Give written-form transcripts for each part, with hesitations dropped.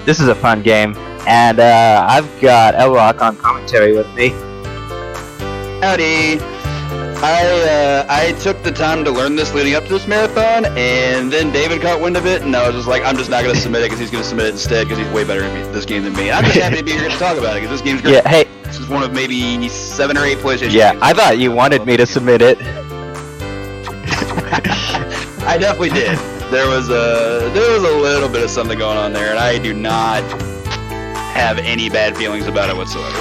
This is a fun game, and I've got Elrock on commentary with me. Howdy. I took the time to learn this leading up to this marathon, and then David caught wind of it, and I was just like, I'm just not going to submit it because he's going to submit it instead because he's way better at this game than me. I'm just happy to be here to talk about it because this game's great. Yeah, hey. This is one of maybe 7 or 8 PlayStation games. I thought you wanted me to submit it. I definitely did. There was a little bit of something going on there, and I do not have any bad feelings about it whatsoever.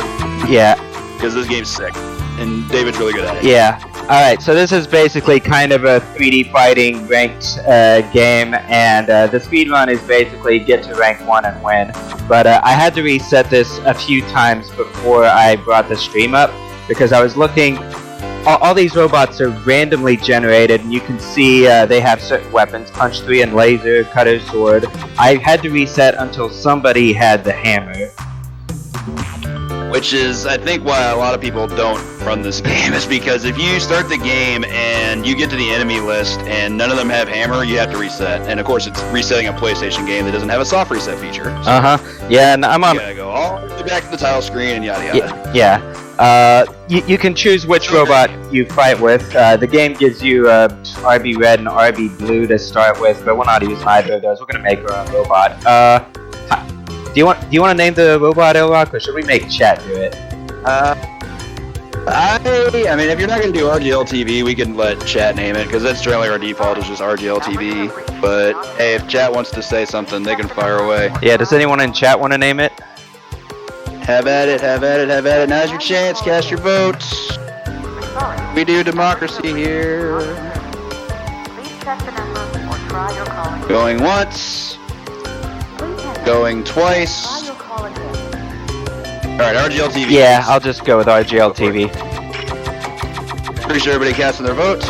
Yeah. Because this game's sick, and David's really good at it. Yeah. Alright, so this is basically kind of a 3D fighting ranked game, and the speedrun is basically get to rank 1 and win. But I had to reset this a few times before I brought the stream up, because I was looking, all these robots are randomly generated, and you can see they have certain weapons, punch 3 and laser, cutter, sword. I had to reset until somebody had the hammer. Which is, I think, why a lot of people don't run this game, is because if you start the game and you get to the enemy list and none of them have hammer, you have to reset. And of course, it's resetting a PlayStation game that doesn't have a soft reset feature. So Yeah, and I'm on. You gotta go all the way back to the title screen and yada yada. Yeah. You can choose which robot you fight with. The game gives you RB Red and RB Blue to start with, but we're not using either of those. We're gonna make our own robot. Do you want to name the robot Elrock, or should we make chat do it? I mean, if you're not gonna do RGL TV, we can let chat name it, because that's generally our default is just RGL TV. But hey, if chat wants to say something, they can fire away. Yeah. Does anyone in chat want to name it? Have at it, have at it, have at it. Now's your chance. Cast your votes. We do democracy here. Going once. Going twice. Alright, RGL TV. Yeah, I'll just go with RGL TV. Pretty sure everybody casting their vote.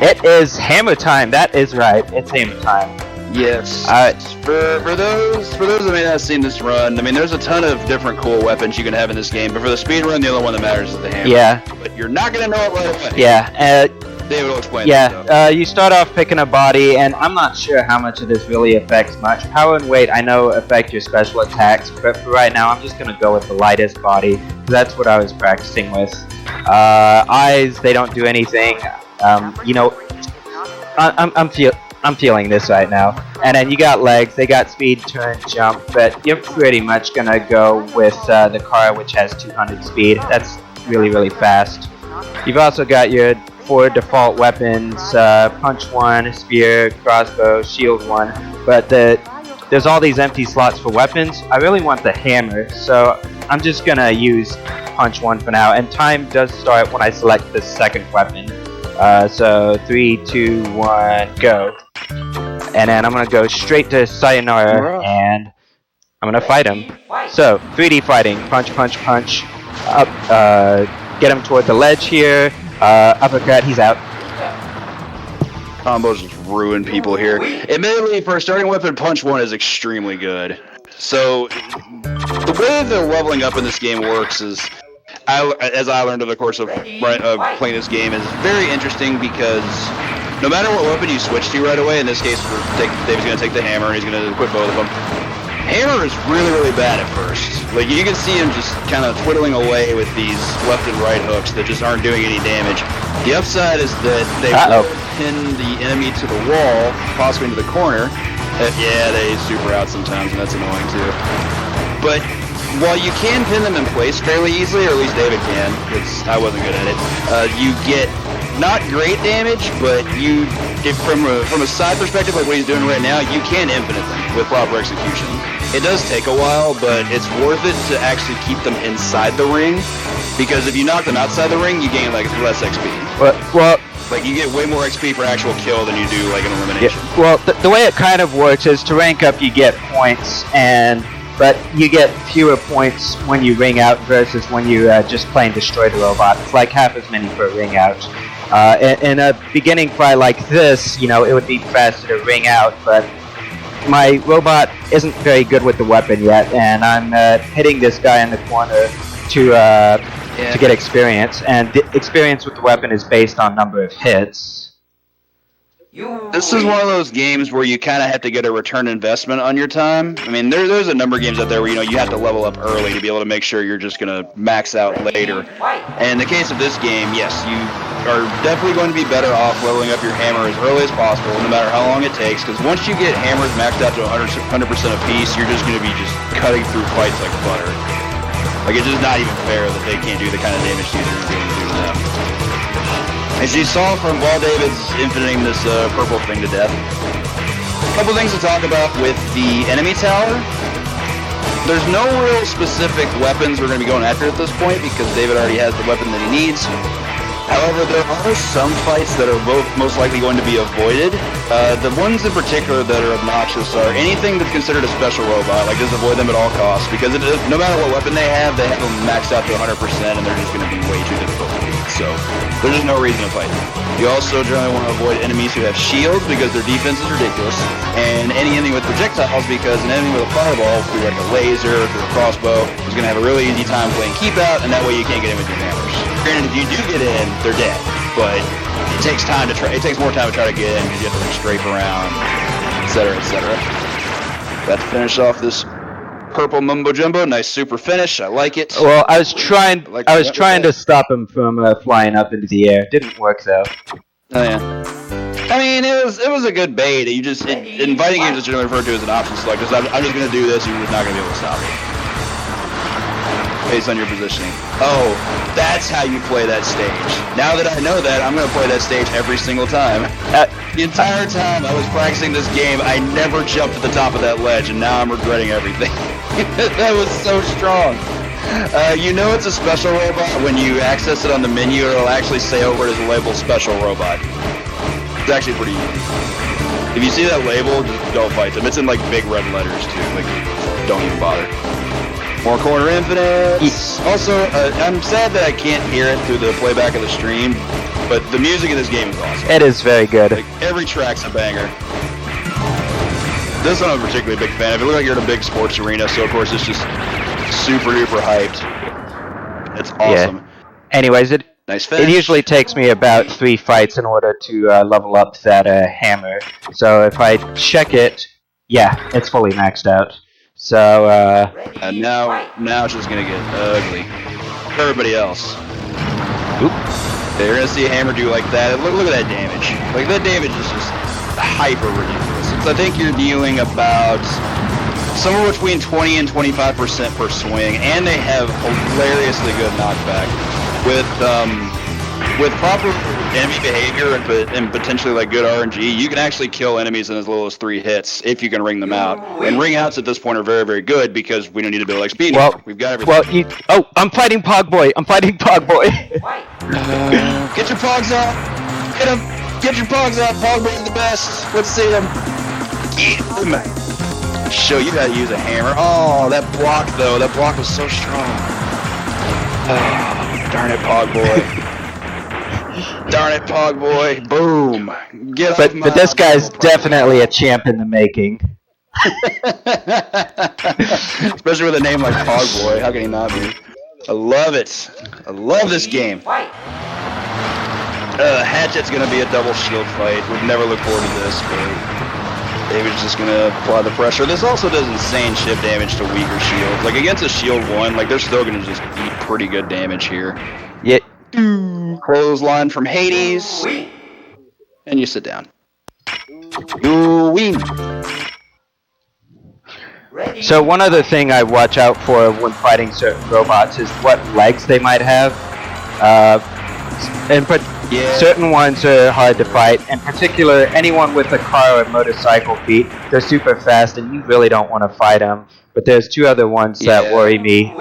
It is hammer time. That is right. It's hammer time. Yes. Alright. For those that may not have seen this run, I mean, there's a ton of different cool weapons you can have in this game, but for the speed run, the only one that matters is the hammer. Yeah. But you're not gonna know it right away. Yeah. David will explain. Yeah, you start off picking a body, and I'm not sure how much of this really affects much. Power and weight, I know, affect your special attacks, but for right now, I'm just going to go with the lightest body, because that's what I was practicing with. Eyes, they don't do anything. You know, I'm feeling this right now. And then you got legs, they got speed, turn, jump, but you're pretty much going to go with the car, which has 200 speed. That's really, really fast. You've also got your 4 default weapons, punch 1, spear, crossbow, shield 1, but there's all these empty slots for weapons. I really want the hammer, so I'm just gonna use punch 1 for now, and time does start when I select the second weapon. So 3, 2, 1, go. And then I'm gonna go straight to Sayonara, and I'm gonna fight him. So, 3D fighting, punch, punch, punch, up, get him toward the ledge here. Uppercut, he's out. Combos just ruin people here. Admittedly, for a starting weapon, punch 1 is extremely good. So, the way the leveling up in this game works is, as I learned over the course of playing this game, is very interesting because no matter what weapon you switch to right away, in this case, Dave's going to take the hammer and he's going to equip both of them. Hammer is really, really bad at first. Like, you can see him just kind of twiddling away with these left and right hooks that just aren't doing any damage. The upside is that they pin the enemy to the wall, possibly into the corner. Yeah, they super out sometimes, and that's annoying too. But while you can pin them in place fairly easily, or at least David can, because I wasn't good at it, you get not great damage, but from a side perspective, like what he's doing right now, you can infinite them with proper execution. It does take a while, but it's worth it to actually keep them inside the ring, because if you knock them outside the ring, you gain like less XP. Well, like you get way more XP for actual kill than you do like an elimination. Yeah, well, the way it kind of works is to rank up, you get points, but you get fewer points when you ring out versus when you just plain destroy the robot. It's like half as many for a ring out. In a beginning fight like this, you know, it would be faster to ring out, but my robot isn't very good with the weapon yet, and I'm hitting this guy in the corner to get experience, and the experience with the weapon is based on number of hits. This is one of those games where you kind of have to get a return investment on your time. I mean, there's a number of games out there where you have to level up early to be able to make sure you're just going to max out later. And in the case of this game, yes, you are definitely going to be better off leveling up your hammer as early as possible, no matter how long it takes, because once you get hammers maxed out to 100% apiece, you're just going to be just cutting through fights like butter. Like, it's just not even fair that they can't do the kind of damage to you that you're able to do to them. As you saw from Wall David's infiniting this purple thing to death. A couple things to talk about with the enemy tower. There's no real specific weapons we're going to be going after at this point because David already has the weapon that he needs. However, there are some fights that are most likely going to be avoided. The ones in particular that are obnoxious are anything that's considered a special robot, like just avoid them at all costs, because no matter what weapon they have them maxed out to 100%, and they're just going to be way too difficult to beat. So there's just no reason to fight them. You also generally want to avoid enemies who have shields because their defense is ridiculous, and any enemy with projectiles because an enemy with a fireball, through like a laser, through a crossbow, is going to have a really easy time playing keep out, and that way you can't get in with your hammers. Granted, if you do get in, they're dead, but it takes time to try. It takes more time to try to get in because you have to like strafe around, etc., etc. Let's finish off this purple mumbo jumbo. Nice super finish. I like it. Well, I was trying to stop him from flying up into the air. Didn't work though. Oh yeah. I mean, it was a good bait. In fighting games, it's generally referred to as an option select. I'm just going to do this, and you're just not going to be able to stop it. Based on your positioning. Oh, that's how you play that stage. Now that I know that, I'm going to play that stage every single time. The entire time I was practicing this game, I never jumped to the top of that ledge, and now I'm regretting everything. That was so strong. You know it's a special robot when you access it on the menu, it'll actually say over it as a label special robot. It's actually pretty easy. If you see that label, just don't fight them. It's in like big red letters too. Like, don't even bother. More corner infinites. Also, I'm sad that I can't hear it through the playback of the stream, but the music in this game is awesome. It is very good. Like, every track's a banger. This one I'm a particularly big fan of. It looks like you're in a big sports arena, so of course it's just super duper hyped. It's awesome. Yeah. Anyways, nice finish. It usually takes me about 3 fights in order to level up that hammer. So if I check it, yeah, it's fully maxed out. So, now it's just gonna get ugly. For everybody else. Oop. They're gonna see a hammer do like that. Look at that damage. Like, that damage is just hyper ridiculous. I think you're dealing about somewhere between 20 and 25% per swing, and they have hilariously good knockback. With proper enemy behavior and potentially like good RNG, you can actually kill enemies in as little as 3 hits if you can ring them out. And ring outs at this point are very, very good because we don't need to build XP. Well, we've got everything. Well, I'm fighting Pogboy. Get your Pogs out. Get him. Get your Pogs out. Pogboy's the best. Let's see him. Get him. Show you how to use a hammer. Oh, that block though. That block was so strong. Oh, darn it, Pogboy. Darn it, Pogboy. Boom. Get off my... But this guy's definitely a champ in the making. Especially with a name like Pogboy. How can he not be? I love it. I love this game. Hatchet's going to be a double shield fight. We've never looked forward to this, but David's just going to apply the pressure. This also does insane shift damage to weaker shields. Like, against a shield 1, like, they're still going to just eat pretty good damage here. Yeah. Clothesline from Hades. And you sit down. You win. So one other thing I watch out for when fighting certain robots is what legs they might have. Certain ones are hard to fight. In particular, anyone with a car or motorcycle feet, they're super fast and you really don't want to fight them. But there's 2 other ones that worry me.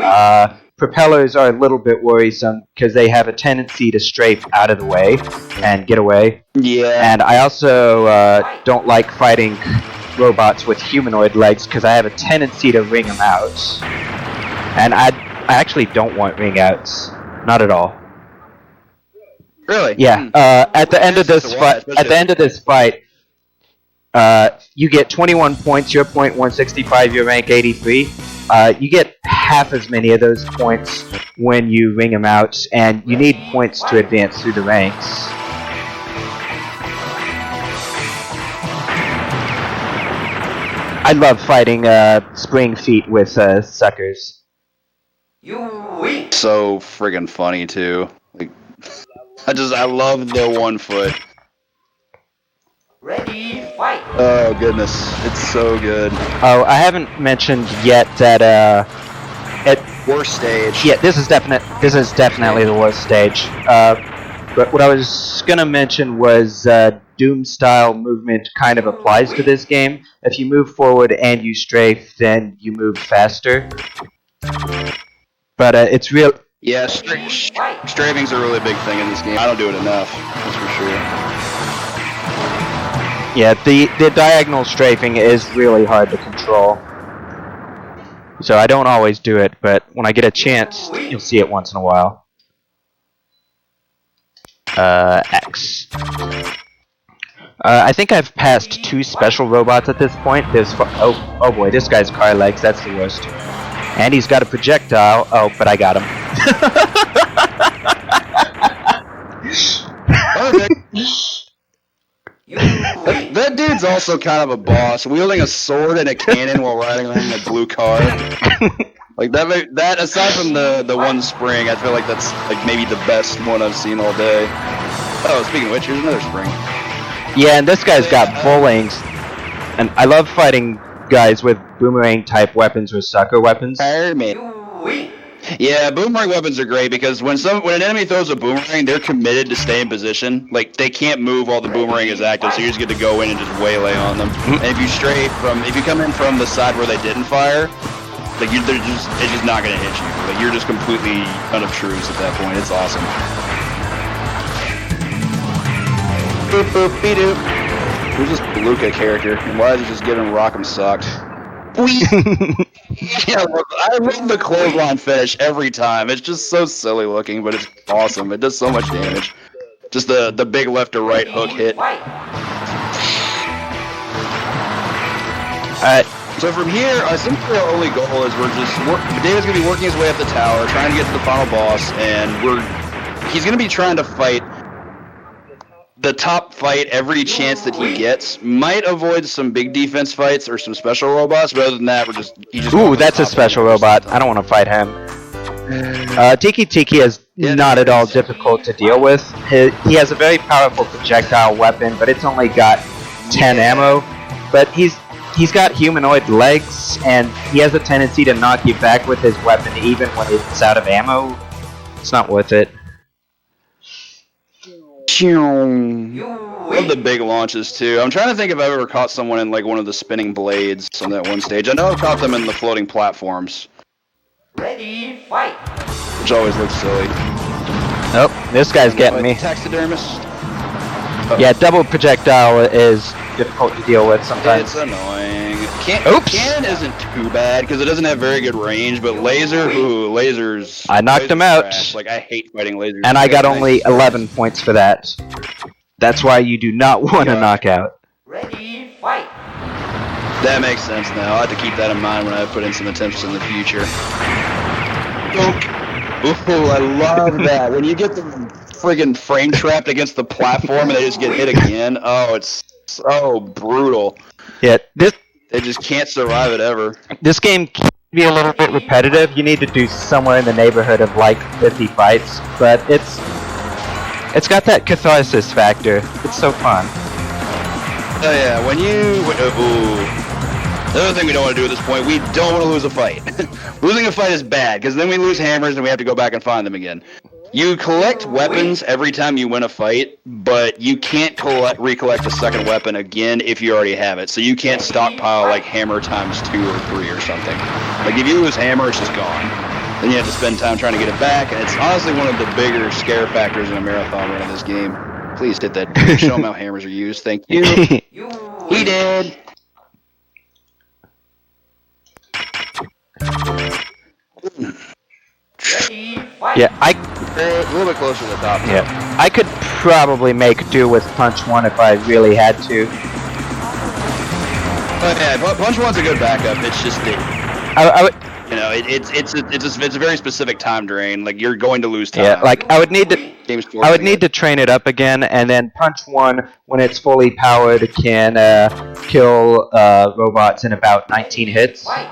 Propellers are a little bit worrisome because they have a tendency to strafe out of the way and get away. Yeah. And I also don't like fighting robots with humanoid legs because I have a tendency to ring them out. And I actually don't want ring outs. Not at all. Really? Yeah. At the end of this fight, you get 21 points. Your point 165. Your rank 83. You get half as many of those points when you ring them out, and you need points to advance through the ranks. I love fighting spring feet with suckers. So friggin' funny too. Like, I love the 1 foot. Ready, fight! Oh goodness, it's so good. Oh, I haven't mentioned yet that Worst stage. yeah, this is definitely the worst stage. But what I was gonna mention was Doom style movement kind of applies to this game. If you move forward and you strafe, then you move faster. But it's real. Yeah, strafing's a really big thing in this game. I don't do it enough, that's for sure. Yeah, the diagonal strafing is really hard to control. So I don't always do it, but when I get a chance, you'll see it once in a while. X. I think I've passed 2 special robots at this point. There's oh boy, this guy's car legs, that's the worst. And he's got a projectile. Oh, but I got him. That dude's also kind of a boss, wielding a sword and a cannon while riding around in a blue car. Like that aside from the one spring, I feel like that's like maybe the best one I've seen all day. Oh, speaking of which, here's another spring. Yeah, and this guy's got bullings. And I love fighting guys with boomerang type weapons or sucker weapons. Yeah, boomerang weapons are great because when an enemy throws a boomerang, they're committed to stay in position. Like they can't move while the boomerang is active, so you just get to go in and just waylay on them. And if you come in from the side where they didn't fire, like it's just not gonna hit you. Like you're just completely unobtrusive at that point. It's awesome. Boop boop be doop. Who's this Luca character? And why is he just giving Rock'em socked? Yeah, I love the clothesline finish every time. It's just so silly looking, but it's awesome. It does so much damage. Just the big left to right hook hit. So from here, I think our only goal is David's gonna be working his way up the tower, trying to get to the final boss, and he's gonna be trying to fight the top fight every chance that he gets. Might avoid some big defense fights or some special robots, but other than that, Ooh, that's a special robot. I don't want to fight him. Tiki is not at all difficult to deal with. He has a very powerful projectile weapon, but it's only got 10 ammo. But he's got humanoid legs, and he has a tendency to knock you back with his weapon even when it's out of ammo. It's not worth it. Love the big launches too. I'm trying to think if I've ever caught someone in like one of the spinning blades on that one stage. I know I've caught them in the floating platforms. Ready, fight! Which always looks silly. Nope, this guy's getting me. Taxidermist. Yeah, double projectile is difficult to deal with sometimes. It's annoying. Oops! Cannon isn't too bad because it doesn't have very good range, but lasers. I knocked him out. Trash. Like I hate fighting lasers. And I got only 11 points for that. That's why you do not want to knock out. Ready, fight! That makes sense now. I'll have to keep that in mind when I put in some attempts in the future. Ooh, I love that. When you get them friggin' frame trapped against the platform and they just get hit again. Oh, it's so brutal. Yeah, They just can't survive it ever. This game can be a little bit repetitive. You need to do somewhere in the neighborhood of like 50 fights, but it's got that catharsis factor. It's so fun. Oh yeah, the other thing we don't want to do at this point, we don't want to lose a fight. Losing a fight is bad, because then we lose hammers and we have to go back and find them again. You collect weapons every time you win a fight, but you can't recollect a second weapon again if you already have it. So you can't stockpile like hammer times 2 or 3 or something. Like if you lose hammer, it's just gone. Then you have to spend time trying to get it back, and it's honestly one of the bigger scare factors in a marathon run of this game. Please hit that dude. Show him how hammers are used. Thank you. He did. Yeah, a little bit closer to the top. Yeah, I could probably make do with Punch 1 if I really had to. But yeah, Punch 1's a good backup. It's just You know, it's a very specific time drain. Like you're going to lose time. Yeah, like I would need to train it up again, and then punch 1 when it's fully powered can kill robots in about 19 hits. Fight.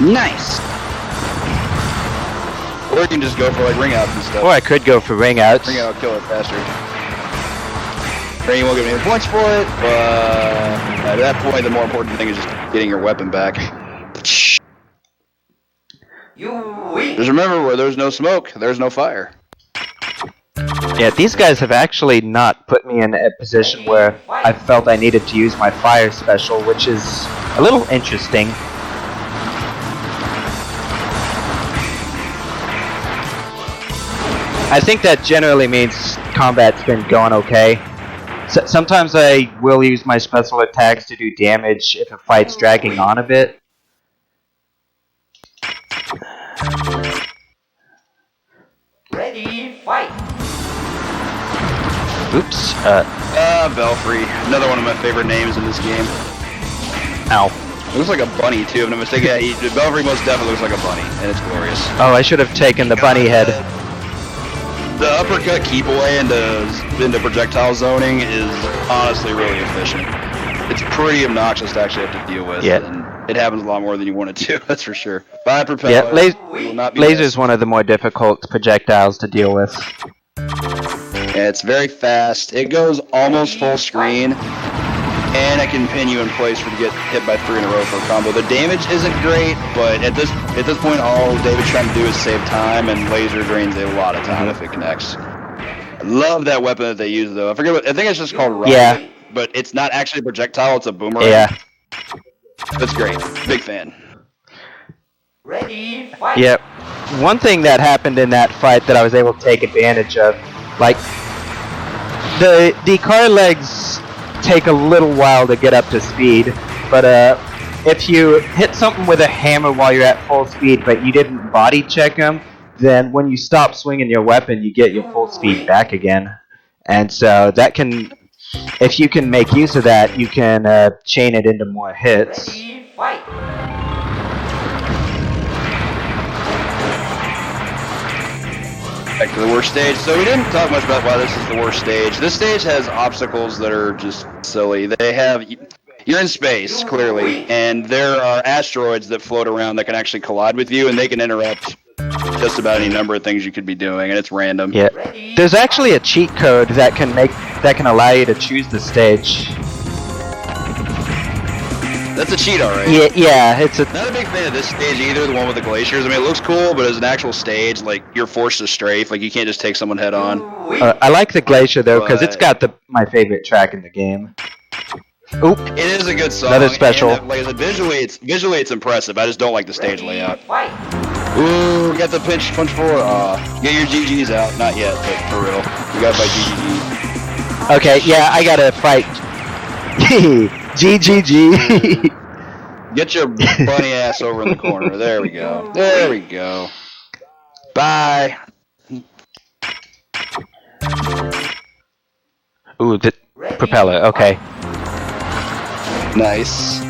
Nice. Or you can just go for like ring outs and stuff. Or I could go for ring outs. Ring out will kill it faster. Rain won't give me any points for it, but at that point, the more important thing is just getting your weapon back. You win. Just remember, where there's no smoke, there's no fire. Yeah, these guys have actually not put me in a position where I felt I needed to use my fire special, which is a little interesting. I think that generally means combat's been going okay. Sometimes I will use my special attacks to do damage if a fight's dragging on a bit. Ready, fight. Oops. Belfry. Another one of my favorite names in this game. Ow. It looks like a bunny, too, if I'm not mistaken. Yeah, Belfry most definitely looks like a bunny, and it's glorious. Oh, I should have taken the bunny head. The uppercut keep away into projectile zoning is honestly really efficient. It's pretty obnoxious to actually have to deal with. Yeah. And it happens a lot more than you want it to, that's for sure. By propeller. Yeah, will not be laser's missed. one of the more difficult projectiles to deal with. Yeah, it's very fast. It goes almost full screen, and it can pin you in place for to get hit by 3 in a row for a combo. The damage isn't great, but at this point, all David's trying to do is save time, and laser drains a lot of time if it connects. I love that weapon that they use, though. I think it's just called rocket, Yeah. but it's not actually a projectile; it's a boomerang. Yeah. That's great. Big fan. Ready, fight. Yeah. One thing that happened in that fight that I was able to take advantage of, like, the car legs take a little while to get up to speed, but if you hit something with a hammer while you're at full speed but you didn't body check them, then when you stop swinging your weapon you get your full speed back again. And so that can, if you can make use of that, you can chain it into more hits. Ready, fight. Back to the worst stage. So we didn't talk much about why this is the worst stage. This stage has obstacles that are just silly. They have, you're in space, clearly, and there are asteroids that float around that can actually collide with you, and they can interrupt just about any number of things you could be doing, and it's random. Yeah. There's actually a cheat code that can allow you to choose the stage. That's a cheat, alright. Yeah, it's a Not a big fan of this stage either, the one with the glaciers. I mean, it looks cool, but as an actual stage, like, you're forced to strafe. Like, you can't just take someone head on. I like the glacier though because it's got my favorite track in the game. Oop. It is a good song. Another special. And, like I said, visually it's impressive. I just don't like the stage layout. Fight. Ooh, we got the punch 4. Get your GGs out. Not yet, but for real. We gotta fight GGG. Okay, yeah, I gotta fight. GGG. Get your bunny ass over in the corner. There we go. There we go. Bye. Ooh, the propeller. Okay. Nice.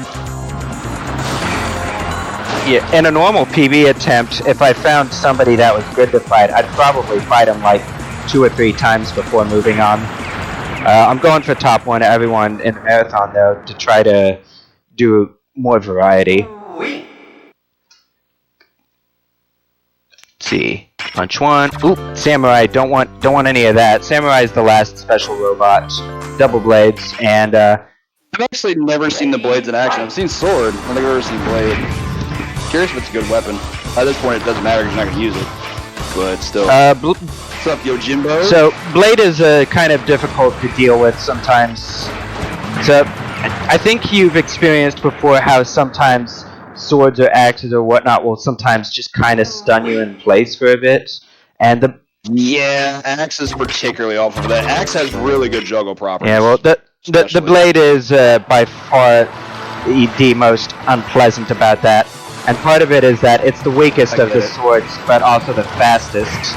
Yeah, in a normal PB attempt, if I found somebody that was good to fight, I'd probably fight him like 2 or 3 times before moving on. I'm going for top 1 to everyone in the marathon though to try to do more variety. Win. Let's see. Punch 1. Oop, Samurai. Don't want any of that. Samurai is the last special robot. Double blades, and I've actually never seen the blades in action. I've seen sword. I don't think I've ever seen blade. Curious if it's a good weapon. At this point, it doesn't matter because you're not gonna use it. But still. What's up, Yojimbo? So blade is kind of difficult to deal with sometimes. So I think you've experienced before how sometimes swords or axes or whatnot will sometimes just kind of stun you in place for a bit. And Yeah, axe is particularly awful for that. Axe has really good juggle properties. yeah, well the blade is by far the most unpleasant about that. And part of it is that it's the weakest of the swords, but also the fastest.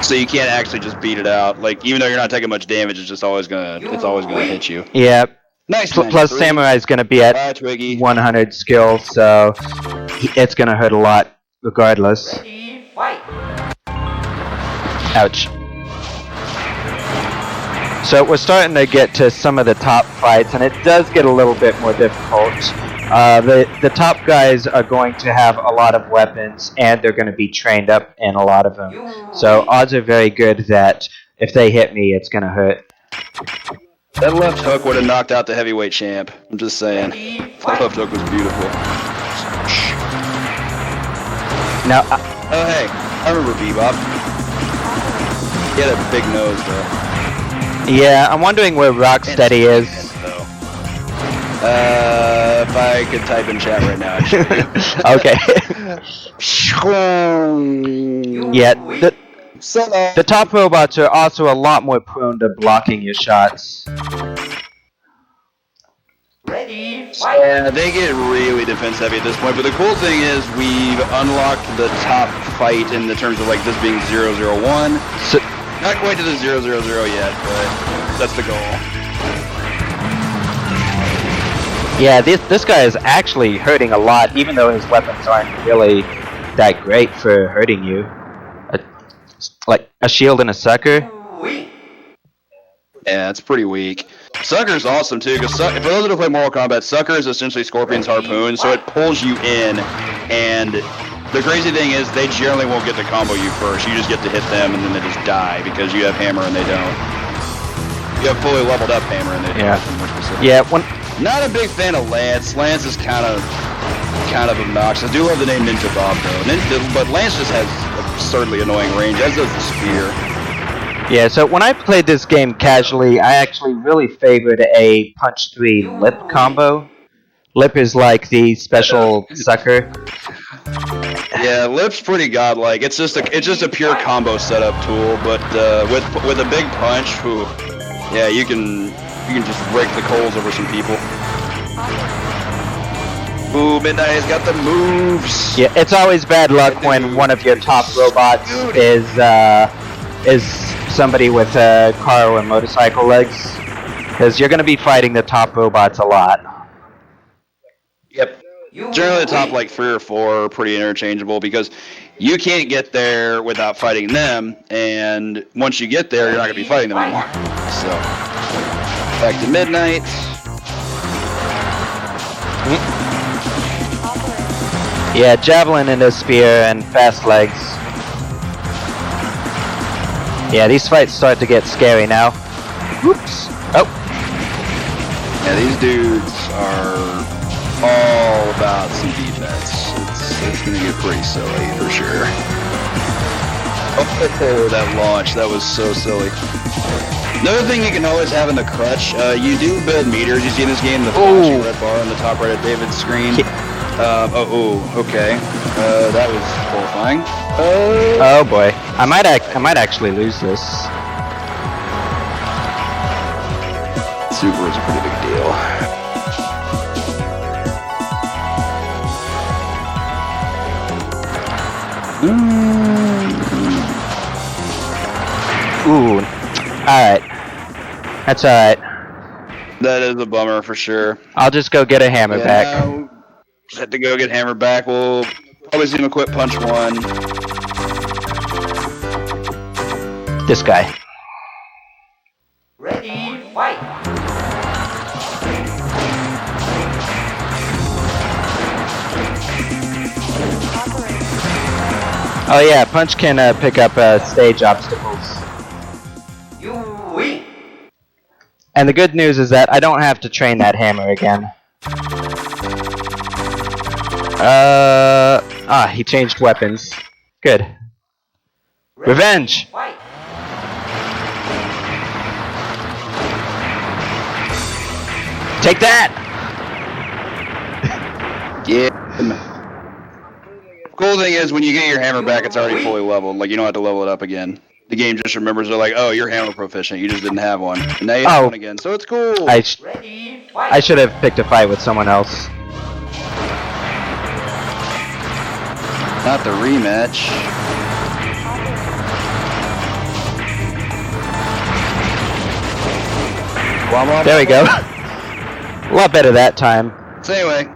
So you can't actually just beat it out. Like, even though you're not taking much damage, it's always gonna hit you. Yeah, Nice. Plus, Samurai's gonna be at Bye, Twiggy. 100 skill, so it's gonna hurt a lot regardless. Ready, fight. Ouch. So we're starting to get to some of the top fights, and it does get a little bit more difficult. The top guys are going to have a lot of weapons, and they're going to be trained up in a lot of them. So odds are very good that if they hit me, it's going to hurt. That left hook would have knocked out the heavyweight champ. I'm just saying. That left hook was beautiful. Now, Oh, hey. I remember Bebop. He had a big nose, though. yeah, I'm wondering where Rocksteady is. If I could type in chat right now, I'd show you. Okay. Yeah, So, the top robots are also a lot more prone to blocking your shots. Ready, fight. yeah, they get really defense heavy at this point, but the cool thing is we've unlocked the top fight in the terms of like this being 001. So, Not quite to the 000 yet, but that's the goal. yeah, this guy is actually hurting a lot, even though his weapons aren't really that great for hurting you. Like a shield and a sucker. Weak. Yeah, it's pretty weak. Sucker's awesome too, because for those who play Mortal Kombat, Sucker is essentially Scorpion's harpoon, so it pulls you in, and the crazy thing is they generally won't get to combo you first. You just get to hit them, and then they just die because you have hammer and they don't. You have fully leveled up hammer and they don't. Yeah, when Not a big fan of Lance. Lance is kind of obnoxious. I do love the name Ninja Bob though, but Lance just has absurdly annoying range, as does the spear. Yeah, so when I played this game casually, I actually really favored a punch 3 lip combo. Lip is like the special sucker. Yeah, Lip's pretty godlike. It's just a pure combo setup tool, but with a big punch, whew, yeah, you can just rake the coals over some people. Ooh, Midnight has got the moves. Yeah, it's always bad luck when one of your top robots is somebody with car or motorcycle legs, because you're going to be fighting the top robots a lot. Yep. Generally, the top like 3 or 4 are pretty interchangeable because you can't get there without fighting them, and once you get there, you're not going to be fighting them anymore. So, back to Midnight. Yeah, javelin and a spear and fast legs. Yeah, these fights start to get scary now. Whoops. Oh. Yeah, these dudes are all about some defense. It's gonna get pretty silly for sure. Oh, that launch, that was so silly. Another thing you can always have in the crutch, you do build meters. You see in this game the flashing red bar on the top right of David's screen. Okay. That was horrifying. Oh boy, I might actually lose this. Super is a pretty big deal. Ooh, alright. That's alright. That is a bummer for sure. I'll just go get a hammer back. Now, just have to go get hammer back. We'll probably see him quit punch 1. This guy. Ready, fight. Oh yeah, punch can pick up stage obstacles. You win. And the good news is that I don't have to train that hammer again. He changed weapons. Good. Revenge! Fight. Take that! Yeah. Cool thing is, when you get your hammer back, it's already fully leveled. Like, you don't have to level it up again. The game just remembers, they're like, oh, you're hammer proficient. You just didn't have one. And now you have one again, so it's cool. I Ready, fight. I should have picked a fight with someone else. Not the rematch. There we go. A lot better that time. So anyway,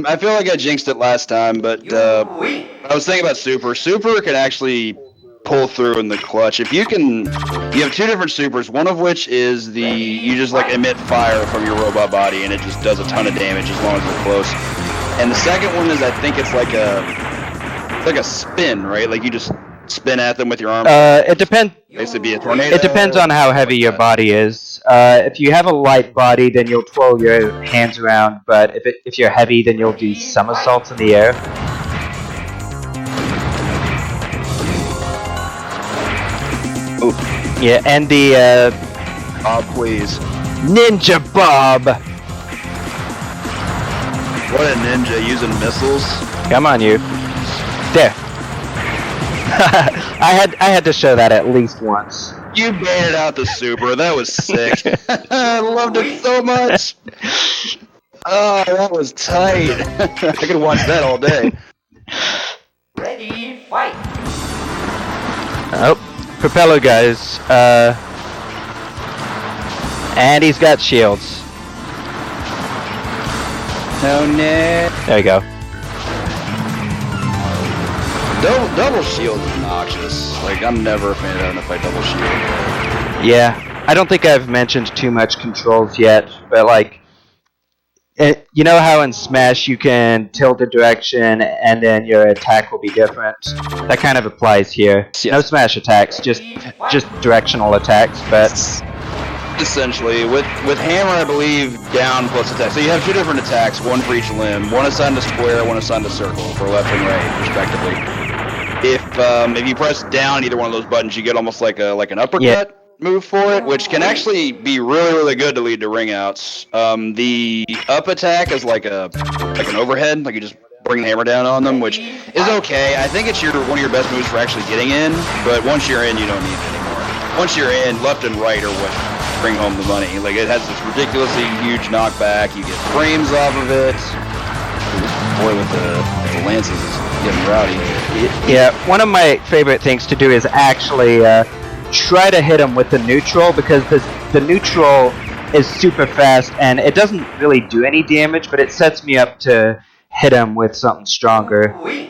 I feel like I jinxed it last time, but You win. I was thinking about Super. Super can actually pull through in the clutch. If you have two different supers, one of which is you just like emit fire from your robot body and it just does a ton of damage as long as you're close. And the second one is, I think it's like a spin, right? Like you just spin at them with your arm. It depends. Basically be a tornado. It depends on how heavy your body is. If you have a light body, then you'll twirl your hands around. But if you're heavy, then you'll do somersaults in the air. Ooh. Yeah, and the Oh, please. Ninja Bob. What a ninja using missiles. Come on, you. There. I had to show that at least once. You baited out the Super. That was sick. I loved it so much. Oh, that was tight. I could watch that all day. Ready, fight. Oh, propeller guys. And he's got shields. Oh no. There you go. Double shield is obnoxious. Like, I'm never a fan of having to fight double shield. Yeah, I don't think I've mentioned too much controls yet, but like, you know how in Smash you can tilt a direction and then your attack will be different? That kind of applies here. Yes. No Smash attacks, just directional attacks, but Essentially, with hammer, I believe, down plus attack. So you have two different attacks, one for each limb, one assigned to square, one assigned to circle, for left and right, respectively. If you press down on either one of those buttons, you get almost like an uppercut move for it, which can actually be really, really good to lead to ring outs. The up attack is like an overhead, like you just bring the hammer down on them, which is okay. I think it's one of your best moves for actually getting in, but once you're in, you don't need it anymore. Once you're in, left and right are what bring home the money. Like, it has this ridiculously huge knockback. You get frames off of it. This boy with the lances is getting rowdy. yeah, one of my favorite things to do is actually try to hit him with the neutral, because the neutral is super fast and it doesn't really do any damage, but it sets me up to hit him with something stronger. Win.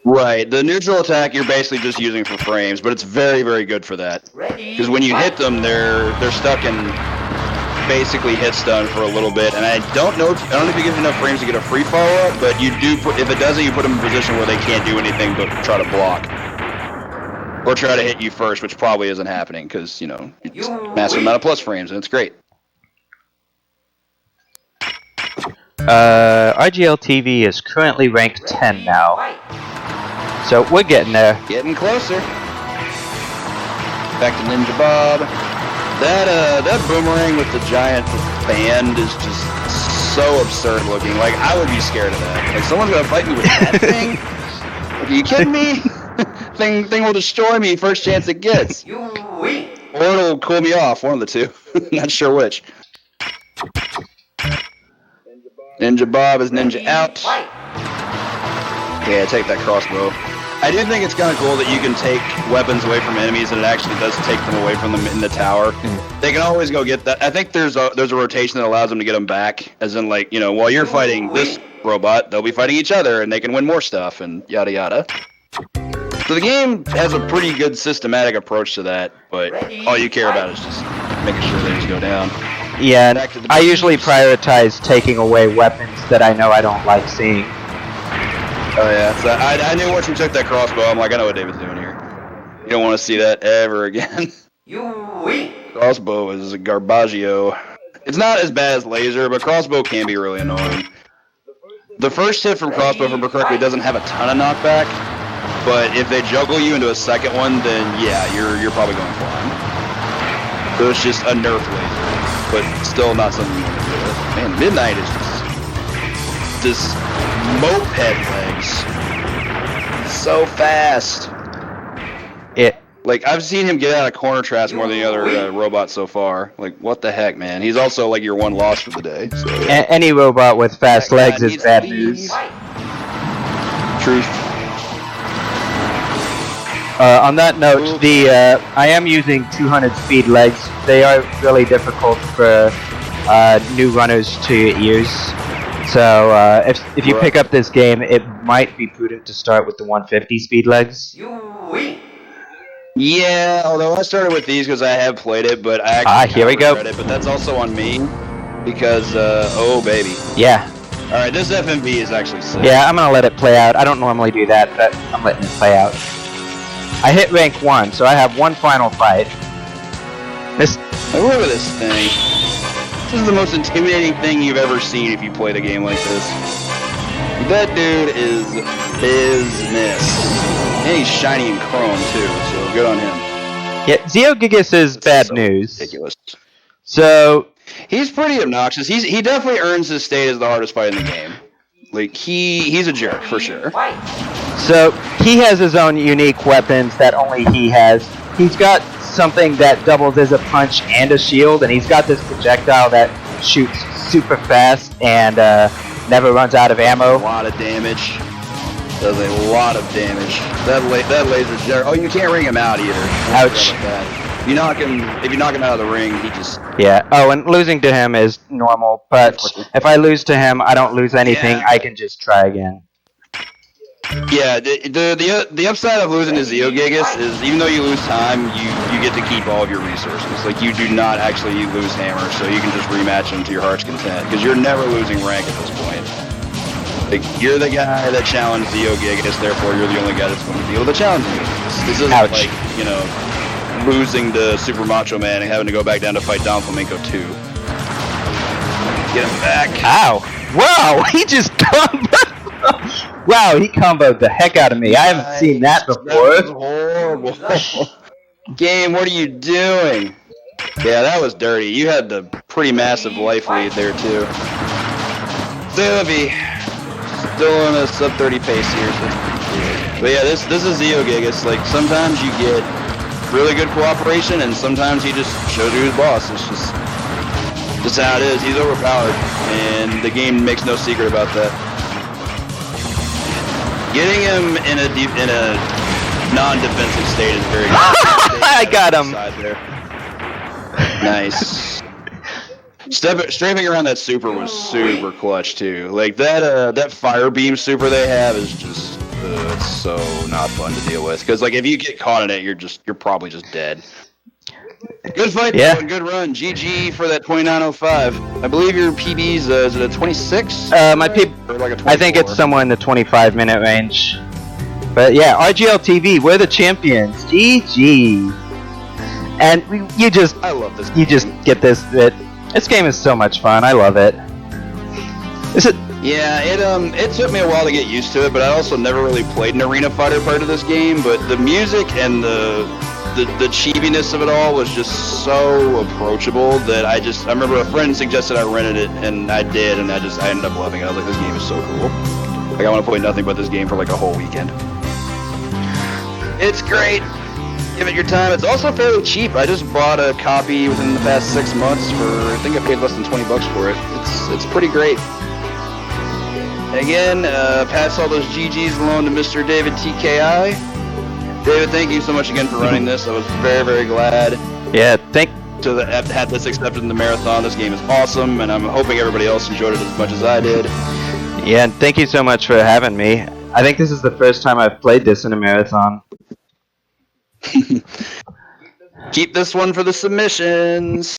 Right. The neutral attack you're basically just using for frames, but it's very, very good for that. Ready, Because when you hit them, they're stuck in basically hit stun for a little bit, and I don't know if you get enough frames to get a free follow up, but you do if it doesn't, you put them in a position where they can't do anything but try to block or try to hit you first, which probably isn't happening because it's massive amount of plus frames and it's great. RGL TV is currently ranked 10 now, fight. so we're getting there. Getting closer. Back to Ninja Bob. That boomerang with the giant band is just so absurd looking. Like, I would be scared of that. Like, someone's gonna fight me with that thing? Like, are you kidding me? thing will destroy me first chance it gets. You win. Or it'll cool me off, one of the two. Not sure which. Ninja Bob is ninja out. Fight. Yeah, take that crossbow. I do think it's kind of cool that you can take weapons away from enemies, and it actually does take them away from them in the tower. They can always go get that. I think there's a rotation that allows them to get them back, as in, like, while you're fighting this robot, they'll be fighting each other, and they can win more stuff, and yada yada. So the game has a pretty good systematic approach to that, but all you care about is just making sure they just go down. Yeah, and I usually prioritize taking away weapons that I know I don't like seeing. Oh yeah, so I knew once you took that crossbow, I'm like, I know what David's doing here. You don't want to see that ever again. You win. Crossbow is a garbaggio. It's not as bad as laser, but crossbow can be really annoying. The first hit from crossbow, if I remember correctly, doesn't have a ton of knockback, but if they juggle you into a second one, then yeah, you're probably going flying. So it's just a nerf laser, but still not something you want to do with. Man, Midnight is just moped legs. So fast. Like, I've seen him get out of corner traps more than the other robots so far. Like, what the heck, man? He's also like your one loss for the day. So. Any robot with fast legs is bad news. Truth. On that note, I am using 200 speed legs. They are really difficult for new runners to your ears. So if you pick up this game, it might be prudent to start with the 150 speed legs. You win. Yeah, although I started with these because I have played it, but I actually Here we go. regret it. But that's also on me because oh baby. Yeah. All right, this FMV is actually sick. Yeah, I'm gonna let it play out. I don't normally do that, but I'm letting it play out. I hit rank 1, so I have one final fight. This. Look at this thing. This is the most intimidating thing you've ever seen if you played a game like this. That dude is business. And he's shiny and chrome too, so good on him. Yeah, Zeogigas is bad news. Ridiculous. So he's pretty obnoxious. He definitely earns his state as the hardest fight in the game. Like he's a jerk for sure. Fight. So he has his own unique weapons that only he has. He's got something that doubles as a punch and a shield, and he's got this projectile that shoots super fast and never runs out of ammo. A lot of damage. Does a lot of damage. That laser jet. Oh, you can't ring him out either. Ouch. Like that. If you knock him out of the ring, he just. Yeah. Oh, and losing to him is normal, but if I lose to him, I don't lose anything. Yeah. I can just try again. Yeah, the upside of losing to Zeogigas is even though you lose time, you get to keep all of your resources. Like you do not actually lose hammer, so you can just rematch them to your heart's content because you're never losing rank at this point. Like you're the guy that challenged Zeogigas, therefore you're the only guy that's going to be able to challenge you. This isn't Ouch. like losing to Super Macho Man and having to go back down to fight Don Flamenco 2. Get him back. Ow! Wow! He just comboed. Wow! He comboed the heck out of me. I haven't seen that before. That was horrible. Game, what are you doing? Yeah, that was dirty. You had the pretty massive life lead there too. Sylvie, still on a sub 30 pace here, so it's pretty cool. But yeah, this is Zeogigas. Like sometimes you get really good cooperation, and sometimes he just shows you his boss. It's just how it is. He's overpowered, and the game makes no secret about that. Getting him in a non-defensive state is very good. I got him. Nice. Strafing around that super was super clutch too. Like that fire beam super they have is just it's so not fun to deal with. Because like if you get caught in it, you're probably just dead. Good fight, Yeah. though, and good run. GG for that 29:05. I believe your PB's is it a 26? My PB. Or like a 24? I think it's somewhere in the 25-minute range. But yeah, RGL TV, we're the champions. GG. And I love this. you just get this. This game is so much fun. I love it. Is it? Yeah, it took me a while to get used to it, but I also never really played an arena fighter part of this game. But the music and the cheapiness of it all was just so approachable that I remember a friend suggested I rented it, and I did, and I ended up loving it. I was like, this game is so cool. Like I want to play nothing but this game for like a whole weekend. It's great. Give it your time. It's also fairly cheap. I just bought a copy within the past 6 months for, I think I paid less than $20 for it. It's pretty great. And again, pass all those GGs along to Mr. David TKI. David, thank you so much again for running this. I was very, very glad Yeah. to have had this accepted in the marathon. This game is awesome, and I'm hoping everybody else enjoyed it as much as I did. Yeah. And thank you so much for having me. I think this is the first time I've played this in a marathon. Keep this one for the submissions.